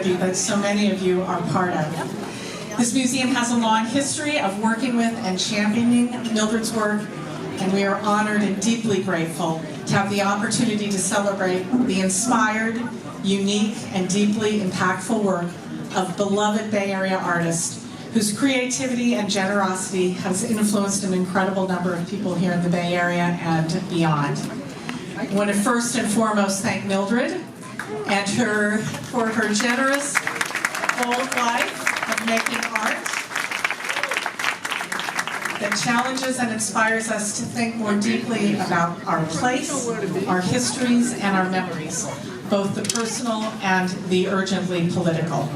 community that so many of you are part of. This museum has a long history of working with and championing Mildred's work, and we are honored and deeply grateful to have the opportunity to celebrate the inspired, unique, and deeply impactful work of beloved Bay Area artists whose creativity and generosity has influenced an incredible number of people here in the Bay Area and beyond. I want to first and foremost thank Mildred and for her generous, bold life of making art that challenges and inspires us to think more deeply about our place, our histories, and our memories, both the personal and the urgently political.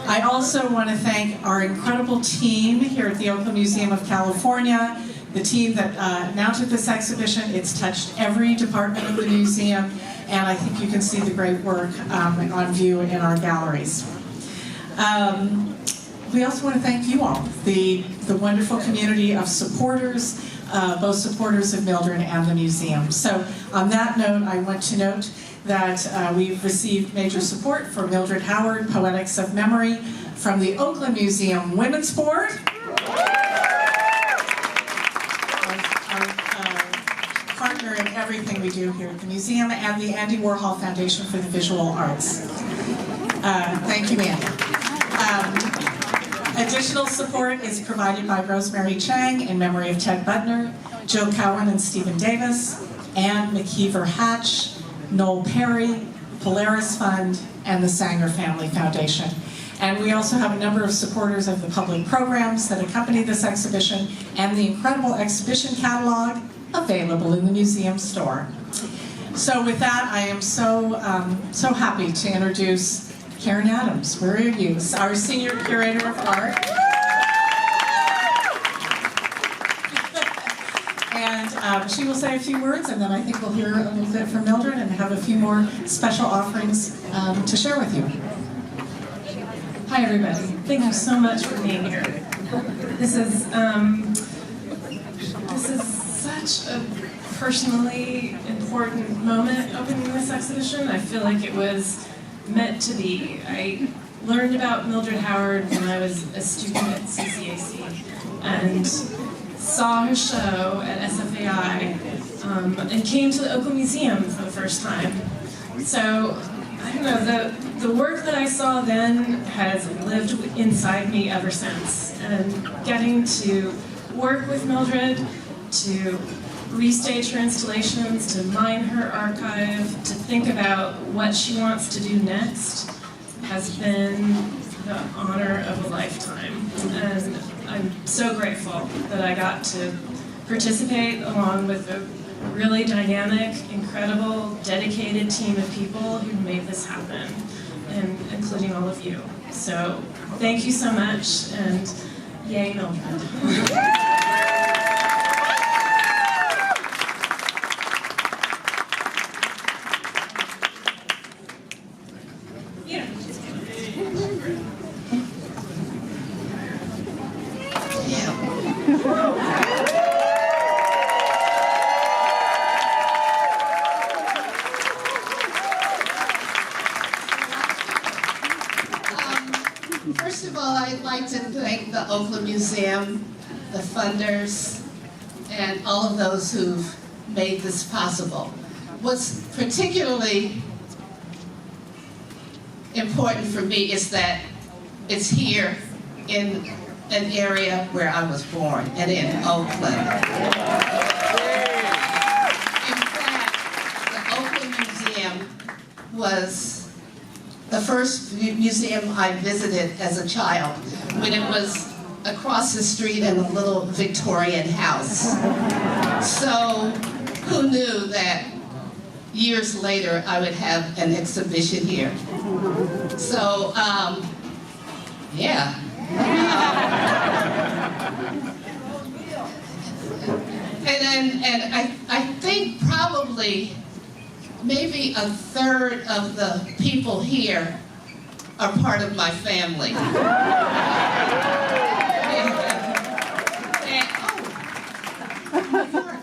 I also want to thank our incredible team here at the Oakland Museum of California, the team that mounted this exhibition. It's touched every department of the museum, and I think you can see the great work on view in our galleries. We also want to thank you all, the wonderful community of supporters, both supporters of Mildred and the museum. So on that note, I want to note that we've received major support for Mildred Howard, Poetics of Memory, from the Oakland Museum Women's Board, our partner in everything we do here at the museum, and the Andy Warhol Foundation for the Visual Arts. Thank you, Andy. Additional support is provided by Rosemary Chang in memory of Ted Butner, Joe Cowan and Stephen Davis, Ann McKeever Hatch, Noel Perry, Polaris Fund, and the Sanger Family Foundation. And we also have a number of supporters of the public programs that accompany this exhibition and the incredible exhibition catalog available in the museum store. So with that, I am so happy to introduce Karen Adams. Where are you? Our Senior Curator of Art. And she will say a few words, and then I think we'll hear a little bit from Mildred and have a few more special offerings to share with you. Hi, everybody. Thank you so much for being here. This is such a personally important moment opening this exhibition. I feel like it was meant to be. I learned about Mildred Howard when I was a student at CCAC and saw her show at SFAI and came to the Oakland Museum for the first time. So, I don't know, the work that I saw then has lived inside me ever since. And getting to work with Mildred, to restage her installations, to mine her archive, to think about what she wants to do next has been the honor of a lifetime. And I'm so grateful that I got to participate along with a really dynamic, incredible, dedicated team of people who made this happen, and including all of you. So thank you so much, and yay, Mildred. First of all, I'd like to thank the Oakland Museum, the funders, and all of those who've made this possible. What's particularly important for me is that it's here in an area where I was born, and in Oakland. In fact, the Oakland Museum was the first museum I visited as a child, when it was across the street in a little Victorian house. So who knew that years later I would have an exhibition here? So, yeah. And I think probably maybe a third of the people here are part of my family.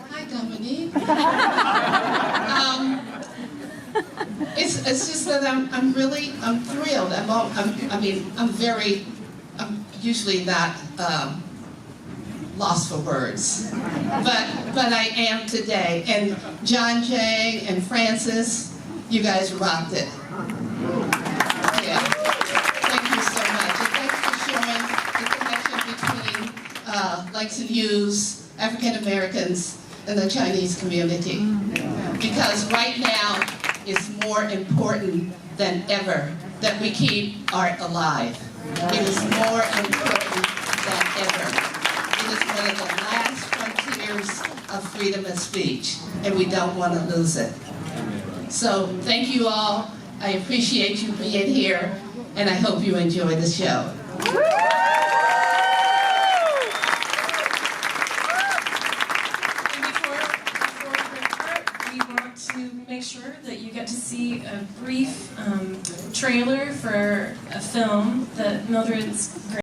Hi, Dominique. It's just that I'm thrilled. I'm usually not lost for words, but I am today. And John Jay and Francis, you guys rocked it. Yeah. Thank you so much. And thanks for showing the connection between Langston Hughes, African Americans, and the Chinese community. Because right now, it's more important than ever that we keep art alive. It is more important than ever. It is one of the last frontiers of freedom of speech, and we don't want to lose it. So thank you all. I appreciate you being here, and I hope you enjoy the show. To make sure that you get to see a brief trailer for a film that Mildred's